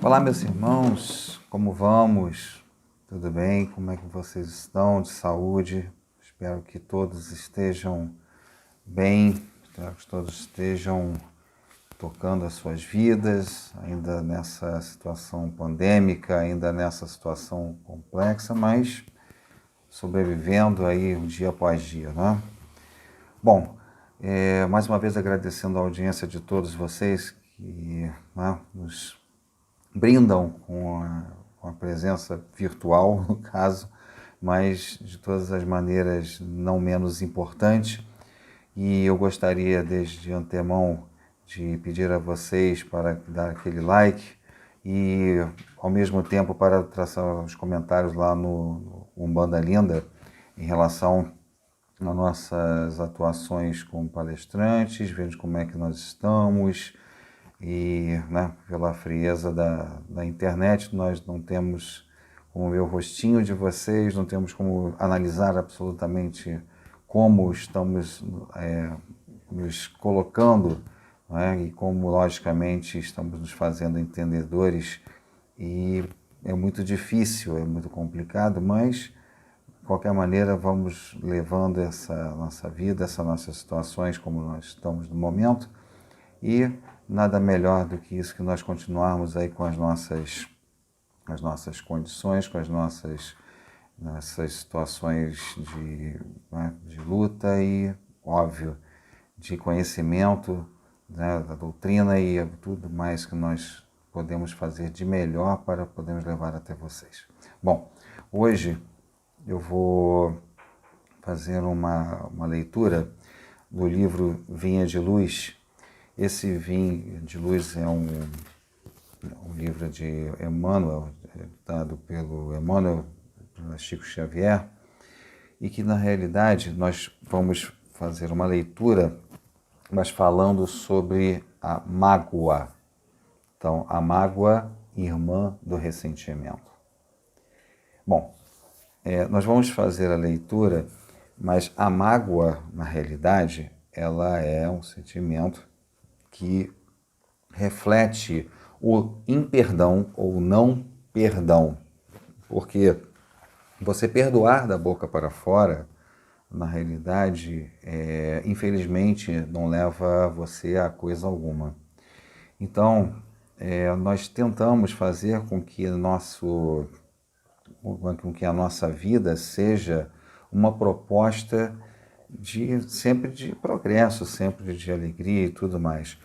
Olá, meus irmãos, como vamos? Tudo bem? Como é que vocês estão de saúde? Espero que todos estejam bem, espero que todos estejam tocando as suas vidas, ainda nessa situação pandêmica, ainda nessa situação complexa, mas sobrevivendo aí dia após dia, né? Bom, mais uma vez agradecendo a audiência de todos vocês que nos brindam com a presença virtual, no caso, mas de todas as maneiras não menos importante. E eu gostaria, desde antemão, de pedir a vocês para dar aquele like e, ao mesmo tempo, para traçar os comentários lá no Umbanda Linda em relação às nossas atuações como palestrantes, vendo como é que nós estamos. E pela frieza da internet, nós não temos como ver o rostinho de vocês, não temos como analisar absolutamente como estamos nos colocando, e como, logicamente, estamos nos fazendo entendedores. E é muito difícil, é muito complicado, mas, de qualquer maneira, vamos levando essa nossa vida, essas nossas situações como nós estamos no momento. E nada melhor do que isso, que nós continuarmos aí com as nossas condições, com as nossas situações de luta e, óbvio, de conhecimento, da doutrina e tudo mais que nós podemos fazer de melhor para podermos levar até vocês. Bom, hoje eu vou fazer uma leitura do livro Vinha de Luz. Esse Vinha de Luz é um livro de Emmanuel, dado pelo Emmanuel, pelo Chico Xavier, e que, na realidade, nós vamos fazer uma leitura, mas falando sobre a mágoa. Então, a mágoa, irmã do ressentimento. Bom, nós vamos fazer a leitura, mas a mágoa, na realidade, ela é um sentimento que reflete o imperdão ou não perdão. Porque você perdoar da boca para fora, na realidade, infelizmente, não leva você a coisa alguma. Então, nós tentamos fazer com que a nossa vida seja uma proposta sempre de progresso, sempre de alegria e tudo mais.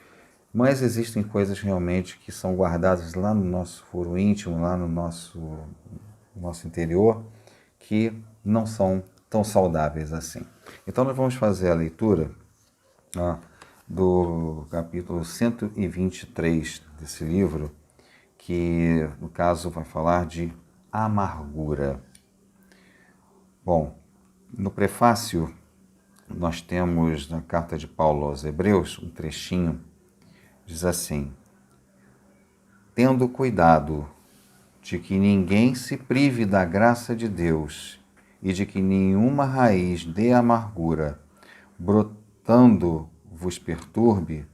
Mas existem coisas realmente que são guardadas lá no nosso foro íntimo, lá no nosso interior, que não são tão saudáveis assim. Então nós vamos fazer a leitura do capítulo 123 desse livro, que no caso vai falar de amargura. Bom, no prefácio nós temos na carta de Paulo aos Hebreus um trechinho. Diz assim: tendo cuidado de que ninguém se prive da graça de Deus e de que nenhuma raiz de amargura brotando vos perturbe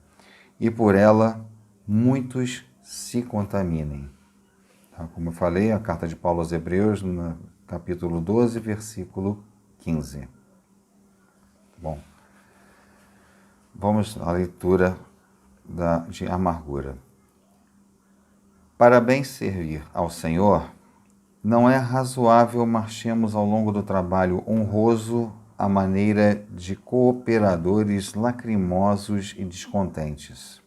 e por ela muitos se contaminem. Como eu falei, a carta de Paulo aos Hebreus, no capítulo 12, versículo 15. Bom, vamos à leitura de amargura. Para bem servir ao Senhor, não é razoável marchemos ao longo do trabalho honroso à maneira de cooperadores lacrimosos e descontentes.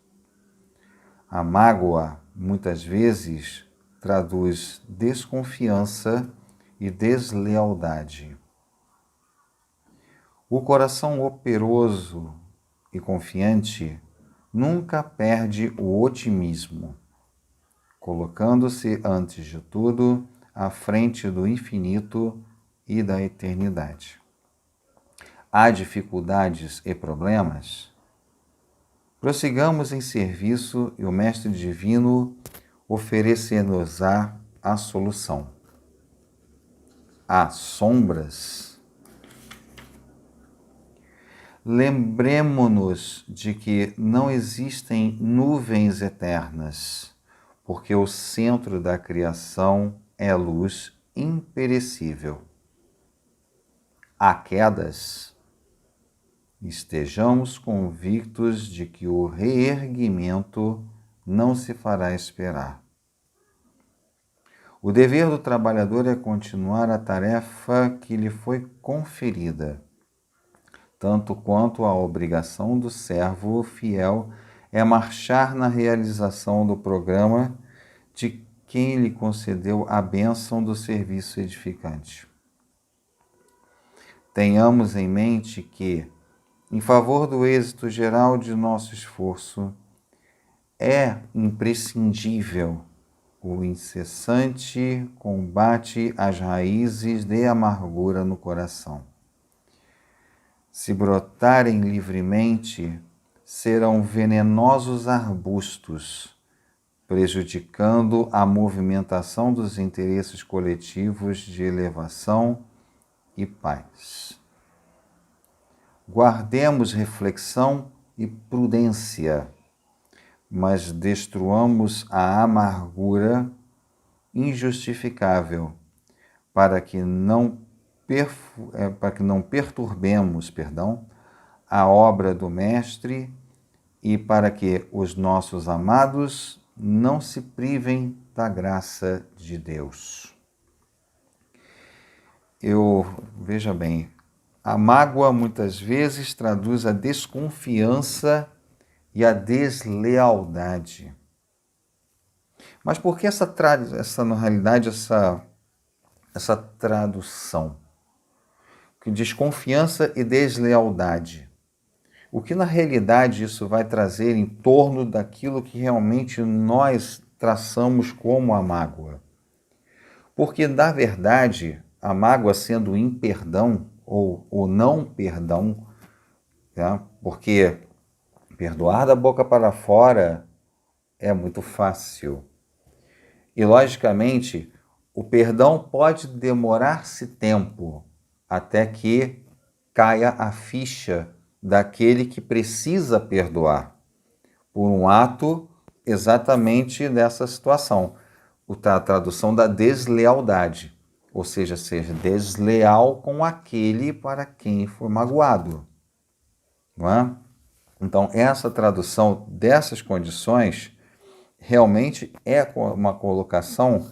A mágoa, muitas vezes, traduz desconfiança e deslealdade. O coração operoso e confiante nunca perde o otimismo, colocando-se, antes de tudo, à frente do infinito e da eternidade. Há dificuldades e problemas? Prossigamos em serviço e o Mestre Divino oferecer-nos-á a solução. Há sombras? Lembremo-nos de que não existem nuvens eternas, porque o centro da criação é luz imperecível. Há quedas, estejamos convictos de que o reerguimento não se fará esperar. O dever do trabalhador é continuar a tarefa que lhe foi conferida, tanto quanto a obrigação do servo fiel é marchar na realização do programa de quem lhe concedeu a bênção do serviço edificante. Tenhamos em mente que, em favor do êxito geral de nosso esforço, é imprescindível o incessante combate às raízes de amargura no coração. Se brotarem livremente, serão venenosos arbustos, prejudicando a movimentação dos interesses coletivos de elevação e paz. Guardemos reflexão e prudência, mas destruamos a amargura injustificável, para que não perturbemos, a obra do Mestre e para que os nossos amados não se privem da graça de Deus. Veja bem, a mágoa muitas vezes traduz a desconfiança e a deslealdade. Mas por que essa tradução? Que desconfiança e deslealdade. O que na realidade isso vai trazer em torno daquilo que realmente nós traçamos como a mágoa? Porque, na verdade, a mágoa sendo o imperdão ou o não perdão, porque perdoar da boca para fora é muito fácil. E, logicamente, o perdão pode demorar-se tempo até que caia a ficha daquele que precisa perdoar por um ato exatamente dessa situação. A tradução da deslealdade, ou seja, ser desleal com aquele para quem foi magoado. Não é? Então, essa tradução dessas condições realmente é uma colocação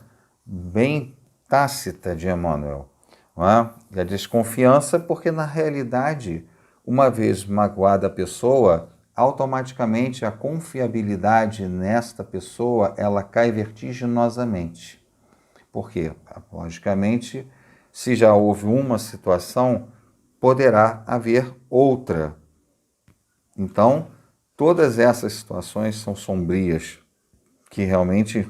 bem tácita de Emmanuel. Não é? E a desconfiança, porque na realidade, uma vez magoada a pessoa, automaticamente a confiabilidade nesta pessoa ela cai vertiginosamente. Por quê? Logicamente, se já houve uma situação, poderá haver outra. Então, todas essas situações são sombrias, que realmente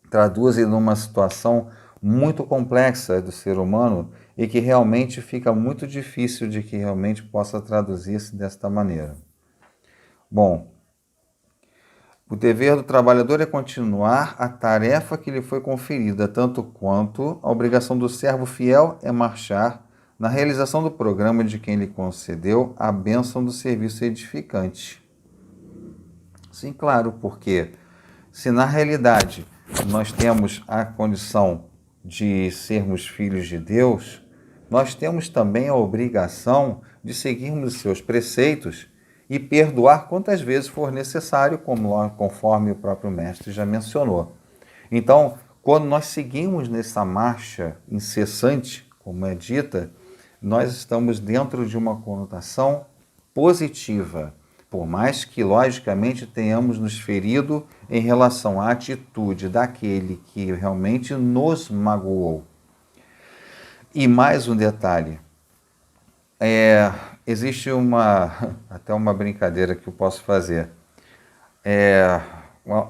traduzem numa situação muito complexa do ser humano e que realmente fica muito difícil de que realmente possa traduzir-se desta maneira. Bom, o dever do trabalhador é continuar a tarefa que lhe foi conferida, tanto quanto a obrigação do servo fiel é marchar na realização do programa de quem lhe concedeu a bênção do serviço edificante. Sim, claro, porque se na realidade nós temos a condição de sermos filhos de Deus, nós temos também a obrigação de seguirmos os seus preceitos e perdoar quantas vezes for necessário, conforme o próprio Mestre já mencionou. Então, quando nós seguimos nessa marcha incessante, como é dita, nós estamos dentro de uma conotação positiva, por mais que, logicamente, tenhamos nos ferido em relação à atitude daquele que realmente nos magoou. E mais um detalhe, existe até uma brincadeira que eu posso fazer.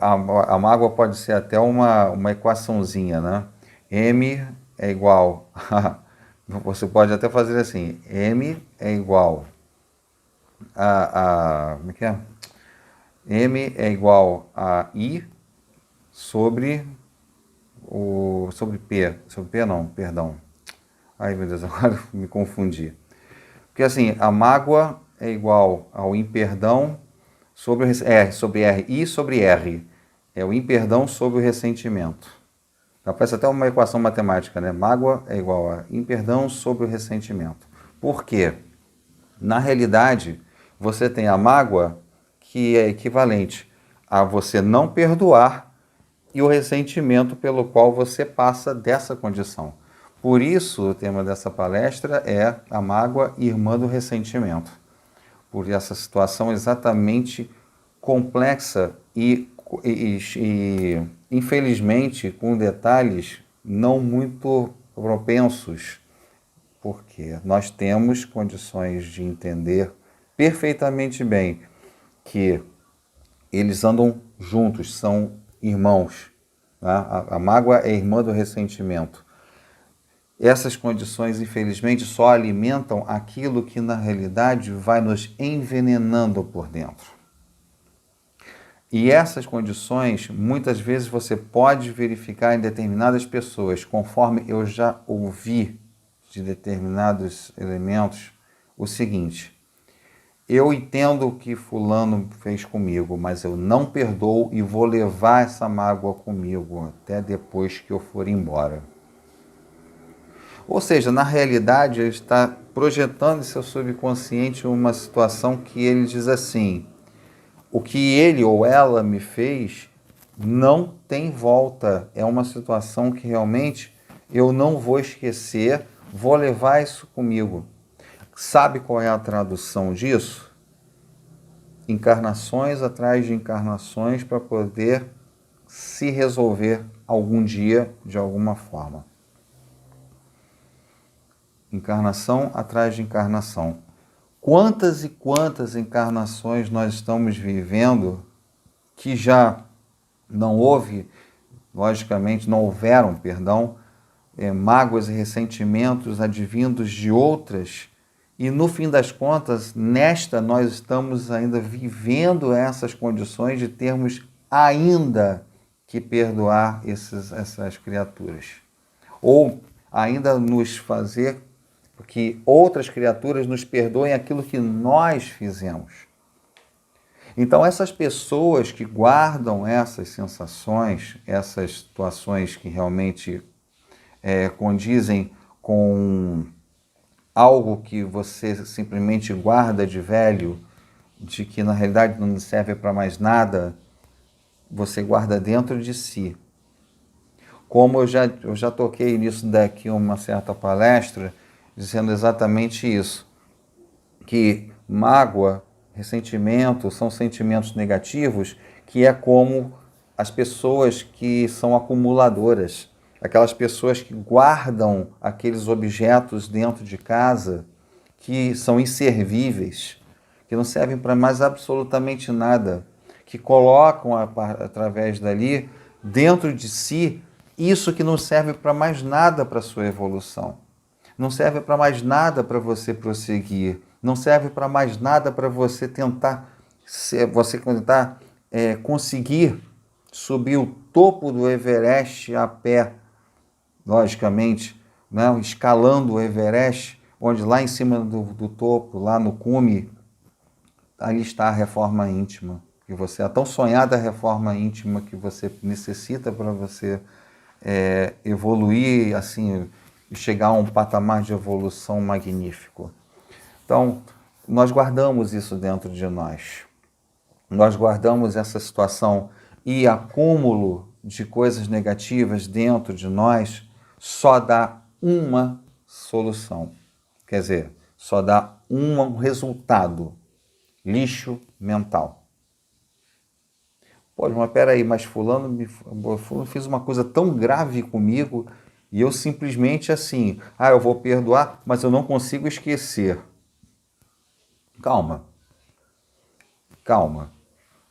A mágoa pode ser até uma equaçãozinha, né? M é igual você pode até fazer assim, M é igual como é que é? M é igual a I sobre P. Sobre P não, perdão. Ai meu Deus, agora me confundi. Porque assim, a mágoa é igual ao imperdão sobre R. I sobre R É o imperdão sobre o ressentimento. Parece até uma equação matemática, né? Mágoa é igual a imperdão sobre o ressentimento. Por quê? Na realidade, você tem a mágoa que é equivalente a você não perdoar e o ressentimento pelo qual você passa dessa condição. Por isso, o tema dessa palestra é a mágoa irmã do ressentimento. Por essa situação exatamente complexa e infelizmente com detalhes não muito propensos, porque nós temos condições de entender perfeitamente bem que eles andam juntos, são irmãos. Tá? A mágoa é irmã do ressentimento. Essas condições, infelizmente, só alimentam aquilo que, na realidade, vai nos envenenando por dentro. E essas condições, muitas vezes, você pode verificar em determinadas pessoas, conforme eu já ouvi de determinados elementos, o seguinte: eu entendo o que fulano fez comigo, mas eu não perdoo e vou levar essa mágoa comigo até depois que eu for embora. Ou seja, na realidade, ele está projetando em seu subconsciente uma situação que ele diz assim: o que ele ou ela me fez não tem volta. É uma situação que realmente eu não vou esquecer, vou levar isso comigo. Sabe qual é a tradução disso? Encarnações atrás de encarnações para poder se resolver algum dia de alguma forma. Encarnação atrás de encarnação. Quantas e quantas encarnações nós estamos vivendo que já não houve, logicamente não houveram, perdão, mágoas e ressentimentos advindos de outras, e no fim das contas, nesta nós estamos ainda vivendo essas condições de termos ainda que perdoar essas criaturas. Ou ainda nos fazer que outras criaturas nos perdoem aquilo que nós fizemos. Então, essas pessoas que guardam essas sensações, essas situações que realmente condizem com algo que você simplesmente guarda de velho, de que na realidade não serve para mais nada, você guarda dentro de si. Como eu já toquei nisso daqui em uma certa palestra, dizendo exatamente isso, que mágoa, ressentimento são sentimentos negativos, que é como as pessoas que são acumuladoras, aquelas pessoas que guardam aqueles objetos dentro de casa que são inservíveis, que não servem para mais absolutamente nada, que colocam através dali, dentro de si, isso que não serve para mais nada para a sua evolução. Não serve para mais nada para você prosseguir. Não serve para mais nada para você tentar conseguir subir o topo do Everest a pé, logicamente, né? Escalando o Everest, onde lá em cima do topo, lá no cume, ali está a reforma íntima. Que você, a tão sonhada reforma íntima que você necessita para você evoluir, assim, e chegar a um patamar de evolução magnífico. Então, nós guardamos isso dentro de nós. Nós guardamos essa situação e acúmulo de coisas negativas dentro de nós só dá uma solução. Quer dizer, só dá um resultado: lixo mental. Pô, mas peraí, mas fulano fez uma coisa tão grave comigo e eu simplesmente assim, eu vou perdoar, mas eu não consigo esquecer. Calma. Calma.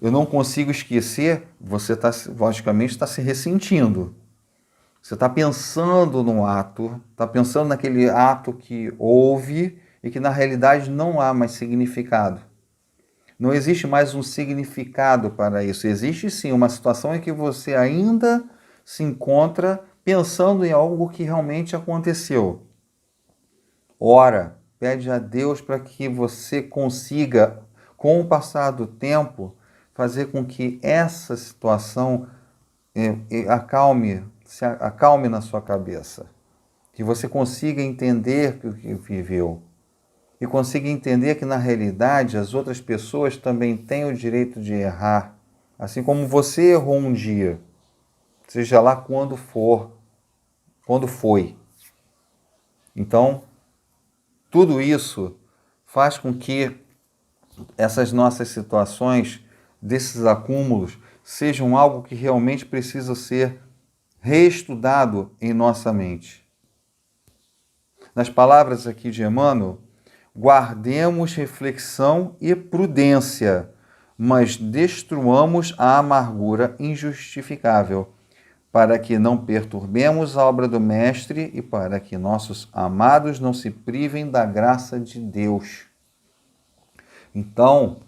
Eu não consigo esquecer, você logicamente está se ressentindo. Você está pensando no ato, está pensando naquele ato que houve e que na realidade não há mais significado. Não existe mais um significado para isso. Existe sim uma situação em que você ainda se encontra pensando em algo que realmente aconteceu. Ora, pede a Deus para que você consiga, com o passar do tempo, fazer com que essa situação acalme na sua cabeça. Que você consiga entender o que viveu. E consiga entender que, na realidade, as outras pessoas também têm o direito de errar. Assim como você errou um dia. Seja lá quando foi. Então, tudo isso faz com que essas nossas situações, desses acúmulos, sejam algo que realmente precisa ser reestudado em nossa mente. Nas palavras aqui de Emmanuel, guardemos reflexão e prudência, mas destruamos a amargura injustificável, para que não perturbemos a obra do Mestre e para que nossos amados não se privem da graça de Deus. Então,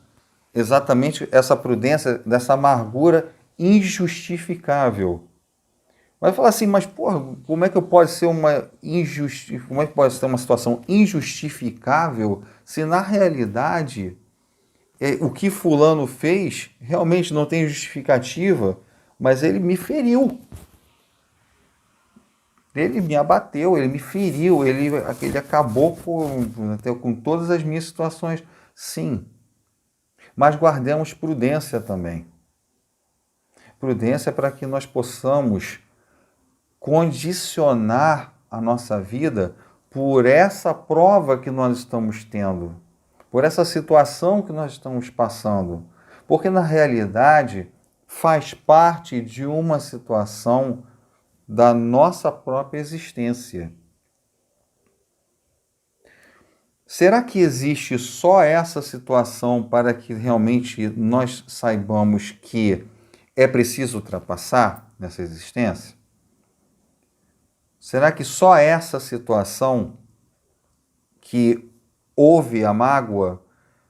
exatamente essa prudência, dessa amargura injustificável. Vai falar assim, mas porra, como é que pode ser como é que pode ser uma situação injustificável se na realidade o que fulano fez realmente não tem justificativa, mas ele me feriu. Ele me abateu, ele me feriu, ele acabou com todas as minhas situações. Sim, mas guardemos prudência também. Prudência para que nós possamos condicionar a nossa vida por essa prova que nós estamos tendo, por essa situação que nós estamos passando. Porque, na realidade, faz parte de uma situação da nossa própria existência. Será que existe só essa situação para que realmente nós saibamos que é preciso ultrapassar nessa existência? Será que só essa situação que houve a mágoa,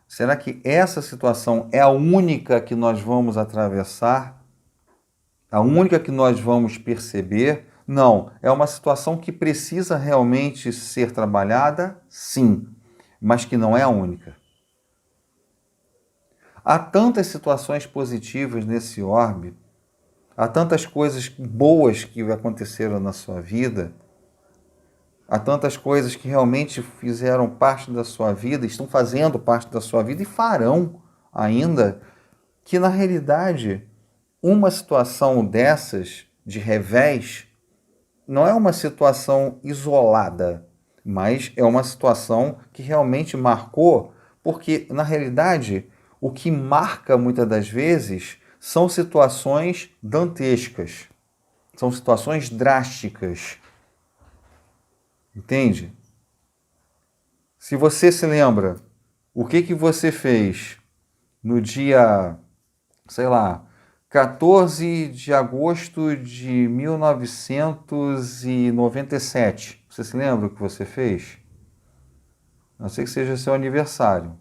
será que essa situação é a única que nós vamos atravessar? A única que nós vamos perceber? Não, é uma situação que precisa realmente ser trabalhada, sim, mas que não é a única. Há tantas situações positivas nesse orbe, há tantas coisas boas que aconteceram na sua vida, há tantas coisas que realmente fizeram parte da sua vida, estão fazendo parte da sua vida e farão ainda, que na realidade uma situação dessas, de revés, não é uma situação isolada, mas é uma situação que realmente marcou, porque na realidade o que marca muitas das vezes são situações dantescas, são situações drásticas. Entende? Se você se lembra o que você fez no dia, sei lá, 14 de agosto de 1997. Você se lembra o que você fez? A não ser que seja seu aniversário.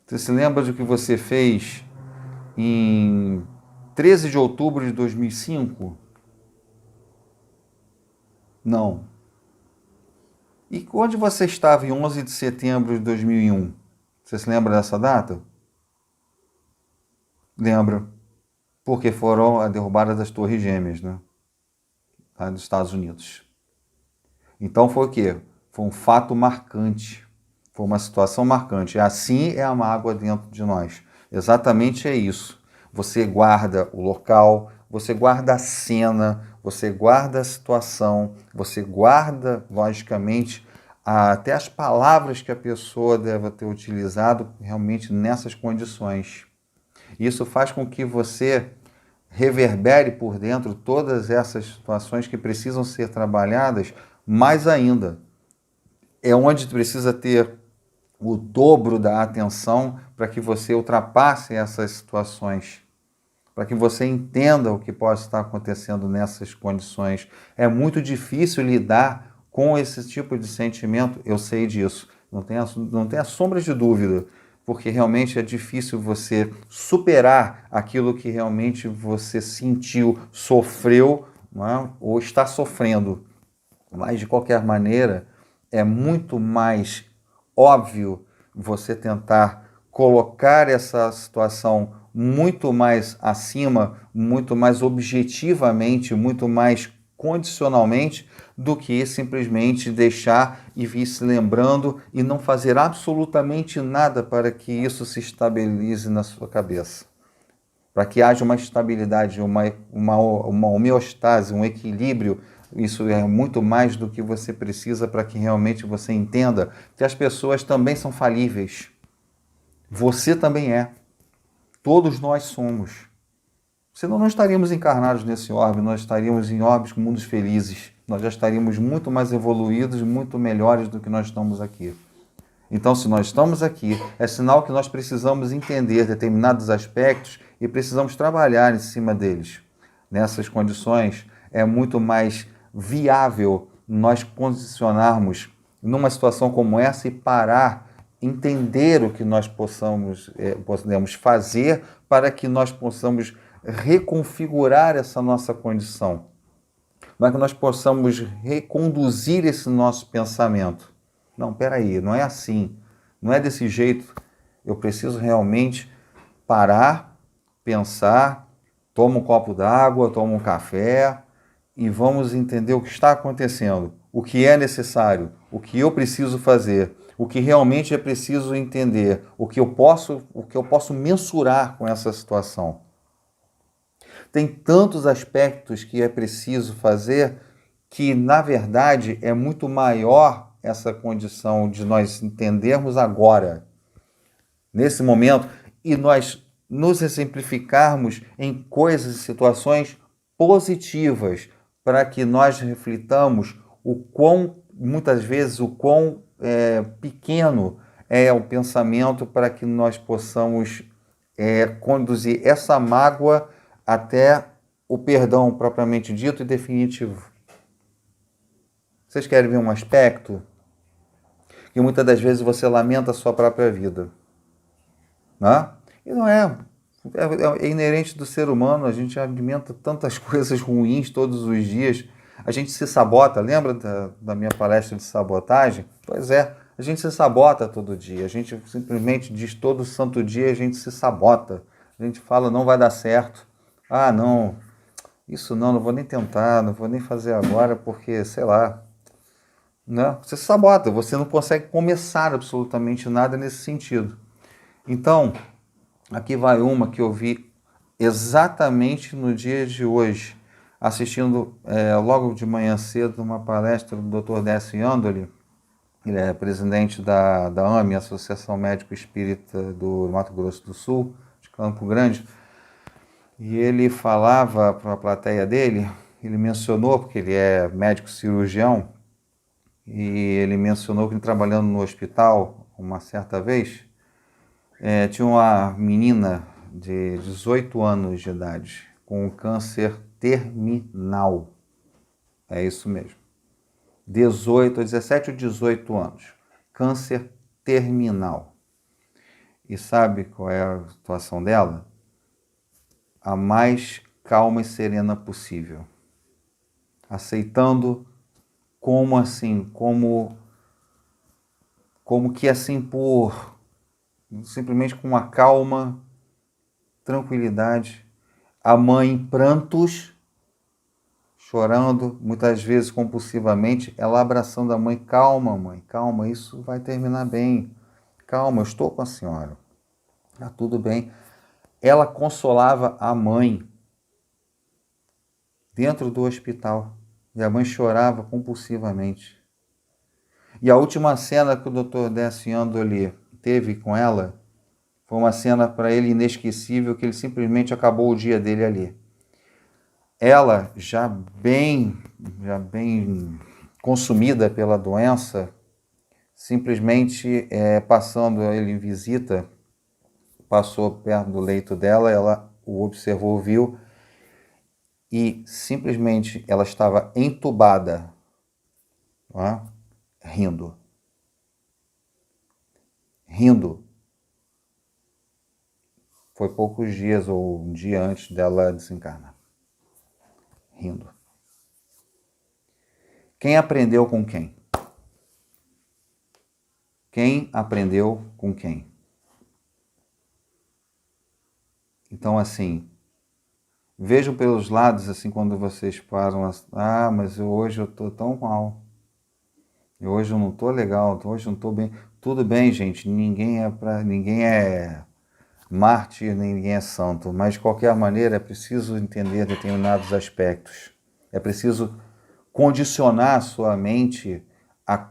Você se lembra do que você fez em 13 de outubro de 2005? Não. E onde você estava em 11 de setembro de 2001? Você se lembra dessa data? Lembra. Porque foram a derrubada das Torres Gêmeas, né? Lá dos Estados Unidos. Então foi o quê? Foi um fato marcante. Foi uma situação marcante. Assim é a mágoa dentro de nós. Exatamente é isso. Você guarda o local, você guarda a cena, você guarda a situação, você guarda, logicamente, até as palavras que a pessoa deve ter utilizado realmente nessas condições. Isso faz com que você reverbere por dentro todas essas situações que precisam ser trabalhadas mais ainda. É onde precisa ter o dobro da atenção para que você ultrapasse essas situações, para que você entenda o que pode estar acontecendo nessas condições. É muito difícil lidar com esse tipo de sentimento, eu sei disso, não tenha sombra de dúvida, porque realmente é difícil você superar aquilo que realmente você sentiu, sofreu, não é? Ou está sofrendo. Mas, de qualquer maneira, é muito mais óbvio você tentar colocar essa situação muito mais acima, muito mais objetivamente, muito mais condicionalmente, do que simplesmente deixar e vir se lembrando e não fazer absolutamente nada para que isso se estabilize na sua cabeça. Para que haja uma estabilidade, uma homeostase, um equilíbrio. Isso é muito mais do que você precisa para que realmente você entenda que as pessoas também são falíveis. Você também é. Todos nós somos. Senão não estaríamos encarnados nesse orbe, nós estaríamos em orbes com mundos felizes. Nós já estaríamos muito mais evoluídos, muito melhores do que nós estamos aqui. Então, se nós estamos aqui, é sinal que nós precisamos entender determinados aspectos e precisamos trabalhar em cima deles. Nessas condições, é muito mais viável nós condicionarmos numa situação como essa e parar, entender o que nós podemos fazer para que nós possamos reconfigurar essa nossa condição, para que nós possamos reconduzir esse nosso pensamento. Não, peraí, não é assim, não é desse jeito. Eu preciso realmente parar, pensar, toma um copo d'água, toma um café e vamos entender o que está acontecendo, o que é necessário, o que eu preciso fazer, o que realmente é preciso entender, o que eu posso mensurar com essa situação. Tem tantos aspectos que é preciso fazer que, na verdade, é muito maior essa condição de nós entendermos agora, nesse momento, e nós nos exemplificarmos em coisas e situações positivas para que nós reflitamos muitas vezes, o quão pequeno é o pensamento para que nós possamos conduzir essa mágoa até o perdão propriamente dito e definitivo. Vocês querem ver um aspecto que muitas das vezes você lamenta a sua própria vida, né? E não é inerente do ser humano, a gente alimenta tantas coisas ruins todos os dias, a gente se sabota. Lembra da minha palestra de sabotagem? Pois é, a gente se sabota todo dia, a gente simplesmente diz todo santo dia, a gente se sabota, a gente fala não vai dar certo, ah não, isso não vou nem tentar, não vou nem fazer agora porque, sei lá, né? Você se sabota, você não consegue começar absolutamente nada nesse sentido. Então, aqui vai uma que eu vi exatamente no dia de hoje, assistindo logo de manhã cedo uma palestra do Dr. Décio Andoli. Ele é presidente da AME, Associação Médico Espírita do Mato Grosso do Sul, de Campo Grande, e ele falava para a plateia dele, ele mencionou, porque ele é médico cirurgião, e ele mencionou que ele trabalhando no hospital uma certa vez, tinha uma menina de 18 anos de idade com câncer terminal. É isso mesmo. 17 ou 18 anos. Câncer terminal. E sabe qual é a situação dela? A mais calma e serena possível. Aceitando como assim, como que assim simplesmente com uma calma, tranquilidade. A mãe em prantos, chorando, muitas vezes compulsivamente, ela abraçando a mãe. Calma, mãe, calma, isso vai terminar bem. Calma, eu estou com a senhora. Tá tudo bem. Ela consolava a mãe dentro do hospital. E a mãe chorava compulsivamente. E a última cena que o Dr. Décio Andoli teve com ela foi uma cena para ele inesquecível, que ele simplesmente acabou o dia dele ali. Ela, já bem consumida pela doença, simplesmente passando ele em visita, passou perto do leito dela, ela o observou, viu, e simplesmente ela estava entubada, rindo. Foi poucos dias ou um dia antes dela desencarnar. Rindo. Quem aprendeu com quem? Quem aprendeu com quem? Então, assim, vejam pelos lados, assim, quando vocês param, mas hoje eu tô tão mal. Hoje eu não tô legal, hoje eu não tô bem. Tudo bem, gente, ninguém é mártir, ninguém é santo, mas de qualquer maneira é preciso entender determinados aspectos. É preciso condicionar a sua mente a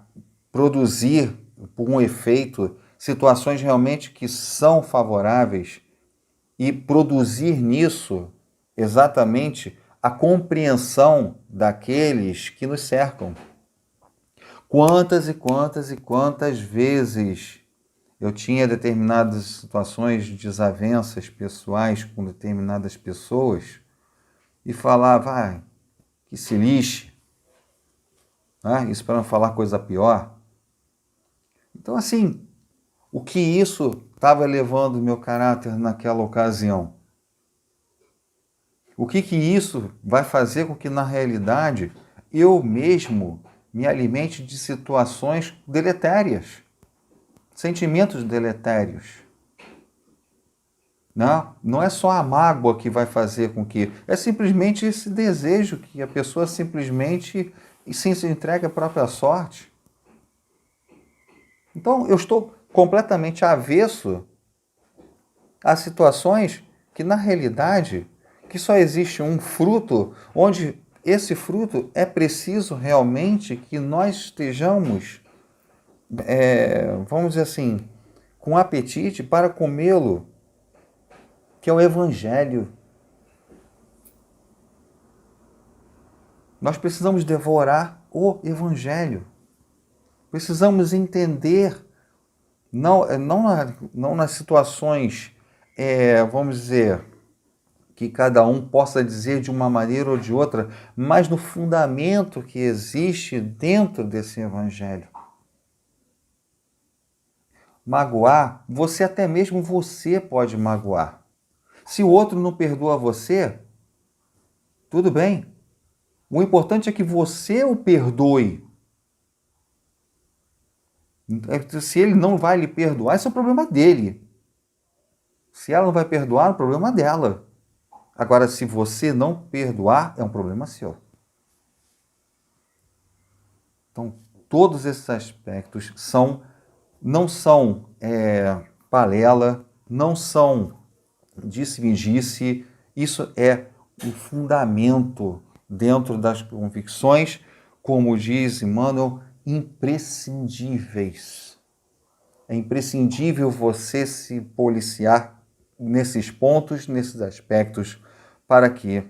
produzir, por um efeito, situações realmente que são favoráveis e produzir nisso exatamente a compreensão daqueles que nos cercam. Quantas e quantas e quantas vezes eu tinha determinadas situações de desavenças pessoais com determinadas pessoas e falava, que se lixe, isso para não falar coisa pior. Então, assim, o que isso estava elevando o meu caráter naquela ocasião? O que isso vai fazer com que, na realidade, eu mesmo me alimente de situações deletérias, sentimentos deletérios? Não é só a mágoa que vai fazer com que... É simplesmente esse desejo que a pessoa simplesmente se entrega à própria sorte. Então, eu estou completamente avesso a situações que, na realidade, que só existe um fruto, onde esse fruto é preciso realmente que nós estejamos, vamos dizer assim, com apetite para comê-lo, que é o Evangelho. Nós precisamos devorar o Evangelho. Precisamos entender, não nas situações, vamos dizer, que cada um possa dizer de uma maneira ou de outra, mas no fundamento que existe dentro desse Evangelho. Magoar, até mesmo você pode magoar. Se o outro não perdoa você, tudo bem. O importante é que você o perdoe. Se ele não vai lhe perdoar, esse é o problema dele. Se ela não vai perdoar, é o problema dela. Agora, se você não perdoar, é um problema seu. Então, todos esses aspectos não são balela, não são disse-me-disse. Isso é um fundamento dentro das convicções, como diz Emmanuel, imprescindíveis. É imprescindível você se policiar nesses pontos, nesses aspectos, para que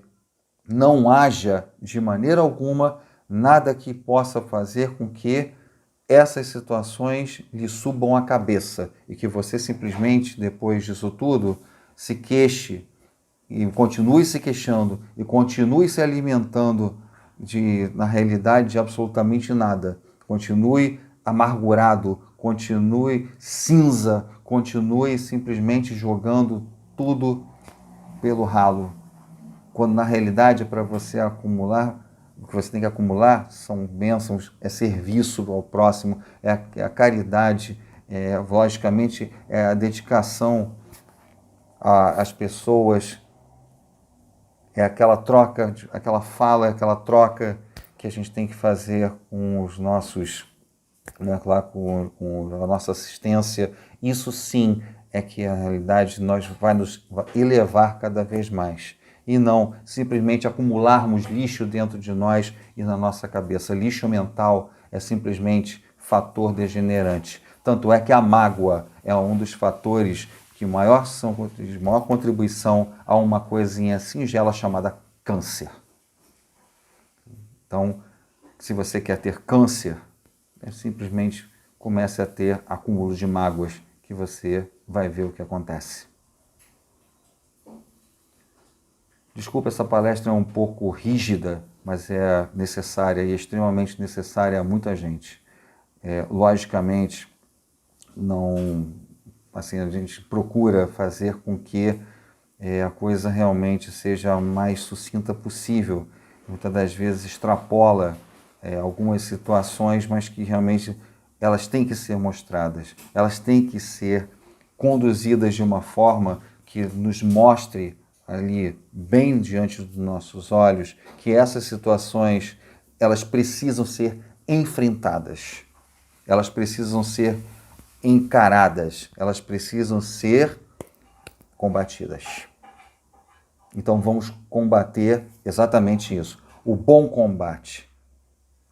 não haja, de maneira alguma, nada que possa fazer com que essas situações lhe subam à cabeça e que você simplesmente, depois disso tudo, se queixe e continue se queixando e continue se alimentando na realidade, de absolutamente nada. Continue amargurado, continue cinza, continue simplesmente jogando tudo pelo ralo. Quando na realidade, para você acumular, o que você tem que acumular são bênçãos, é serviço ao próximo, é a caridade, logicamente é a dedicação às pessoas, é aquela troca, aquela fala, aquela troca que a gente tem que fazer com os nossos, com a nossa assistência. Isso sim é que a realidade vai nos elevar cada vez mais. E não simplesmente acumularmos lixo dentro de nós e na nossa cabeça. Lixo mental é simplesmente fator degenerante. Tanto é que a mágoa é um dos fatores de maior contribuição a uma coisinha singela chamada câncer. Então, se você quer ter câncer, simplesmente comece a ter acúmulo de mágoas, que você vai ver o que acontece. Desculpa, essa palestra é um pouco rígida, mas é necessária e extremamente necessária a muita gente. Logicamente, não, assim, a gente procura fazer com que a coisa realmente seja a mais sucinta possível. Muitas das vezes extrapola algumas situações, mas que realmente elas têm que ser mostradas, elas têm que ser conduzidas de uma forma que nos mostre ali, bem diante dos nossos olhos, que essas situações, elas precisam ser enfrentadas, elas precisam ser encaradas, elas precisam ser combatidas. Então vamos combater exatamente isso, o bom combate.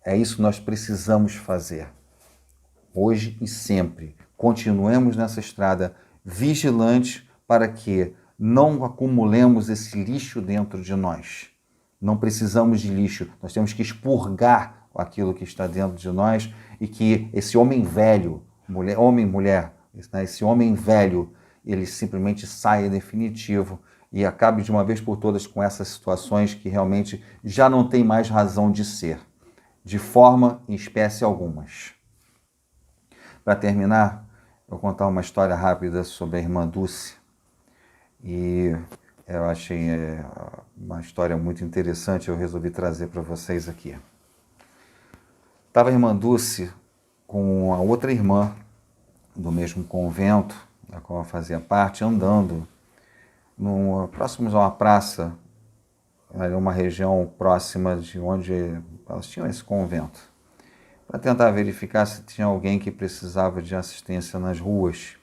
É isso que nós precisamos fazer, hoje e sempre. Continuemos nessa estrada vigilantes para que não acumulemos esse lixo dentro de nós. Não precisamos de lixo, nós temos que expurgar aquilo que está dentro de nós e que esse homem velho, mulher, esse homem velho, ele simplesmente saia definitivo e acabe de uma vez por todas com essas situações que realmente já não tem mais razão de ser, de forma e espécie algumas. Para terminar, eu vou contar uma história rápida sobre a irmã Dulce. E eu achei uma história muito interessante, eu resolvi trazer para vocês aqui. Estava a irmã Dulce com a outra irmã do mesmo convento, da qual ela fazia parte, andando próximos a uma praça, uma região próxima de onde elas tinham esse convento, para tentar verificar se tinha alguém que precisava de assistência nas ruas.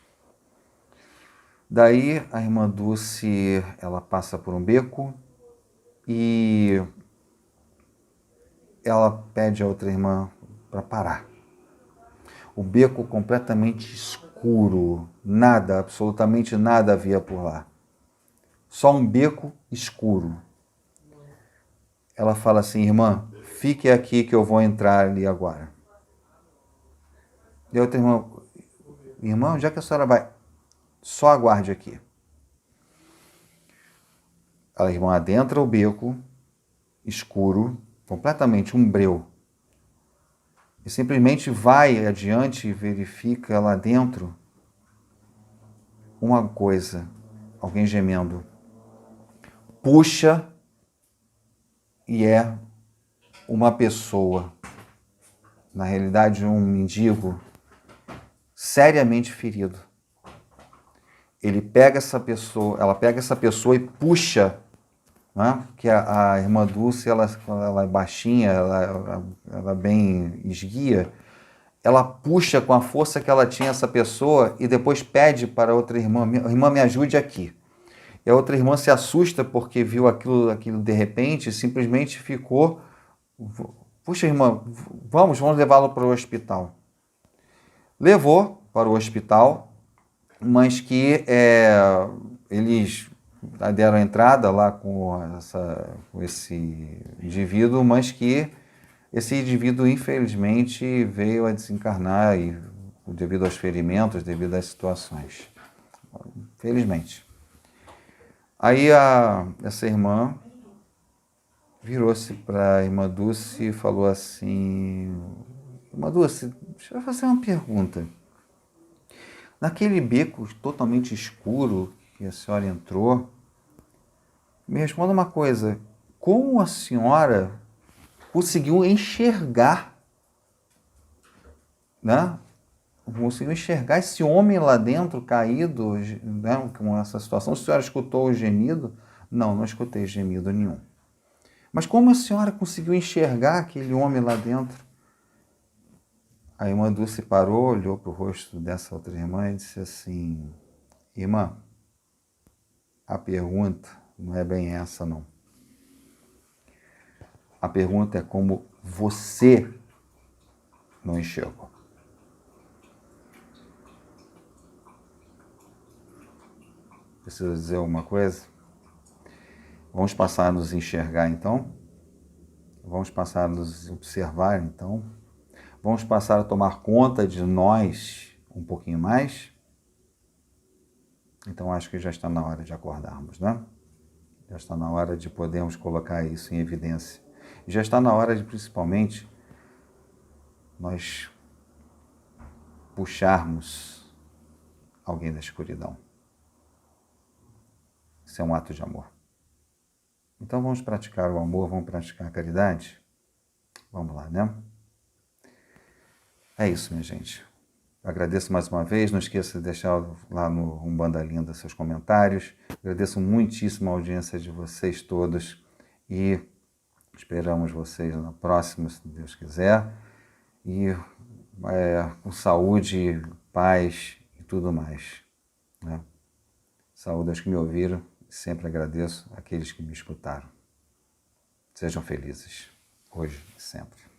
Daí a irmã Dulce, ela passa por um beco e ela pede a outra irmã para parar. O beco completamente escuro, nada, absolutamente nada havia por lá. Só um beco escuro. Ela fala assim: irmã, fique aqui que eu vou entrar ali agora. E a outra irmã, onde é que a senhora vai? Só aguarde aqui. A irmã adentra o beco escuro, completamente um breu, e simplesmente vai adiante e verifica lá dentro uma coisa, alguém gemendo. Puxa e é uma pessoa, na realidade um mendigo, seriamente ferido. Ela pega essa pessoa e puxa, né? Que a irmã Dulce, ela é baixinha, ela é bem esguia, ela puxa com a força que ela tinha essa pessoa e depois pede para a outra irmã: irmã, me ajude aqui. E a outra irmã se assusta porque viu aquilo de repente e simplesmente ficou: puxa, irmã, vamos levá-lo para o hospital. Levou para o hospital, mas que eles deram entrada lá com esse indivíduo, mas que esse indivíduo, infelizmente, veio a desencarnar devido aos ferimentos, devido às situações. Felizmente. Aí essa irmã virou-se para a irmã Dulce e falou assim: irmã Dulce, deixa eu fazer uma pergunta. Naquele beco totalmente escuro que a senhora entrou, me responda uma coisa: como a senhora conseguiu enxergar, né? Conseguiu enxergar esse homem lá dentro, caído, né, com essa situação? A senhora escutou o gemido? Não, não escutei gemido nenhum. Mas como a senhora conseguiu enxergar aquele homem lá dentro? A irmã Dulce parou, olhou para o rosto dessa outra irmã e disse assim: irmã, a pergunta não é bem essa, não. A pergunta é como você não enxergou. Preciso dizer alguma coisa? Vamos passar a nos enxergar, então? Vamos passar a nos observar, então? Vamos passar a tomar conta de nós um pouquinho mais? Então, acho que já está na hora de acordarmos, né? Já está na hora de podermos colocar isso em evidência. E já está na hora de, principalmente, nós puxarmos alguém da escuridão. Isso é um ato de amor. Então vamos praticar o amor, vamos praticar a caridade? Vamos lá, né? É isso, minha gente. agradeço mais uma vez, não esqueça de deixar lá no Umbanda Linda seus comentários. Agradeço muitíssimo a audiência de vocês todos e esperamos vocês na próxima, se Deus quiser. E com saúde, paz e tudo mais, né? Saúde aos que me ouviram, sempre agradeço àqueles que me escutaram. Sejam felizes, hoje e sempre.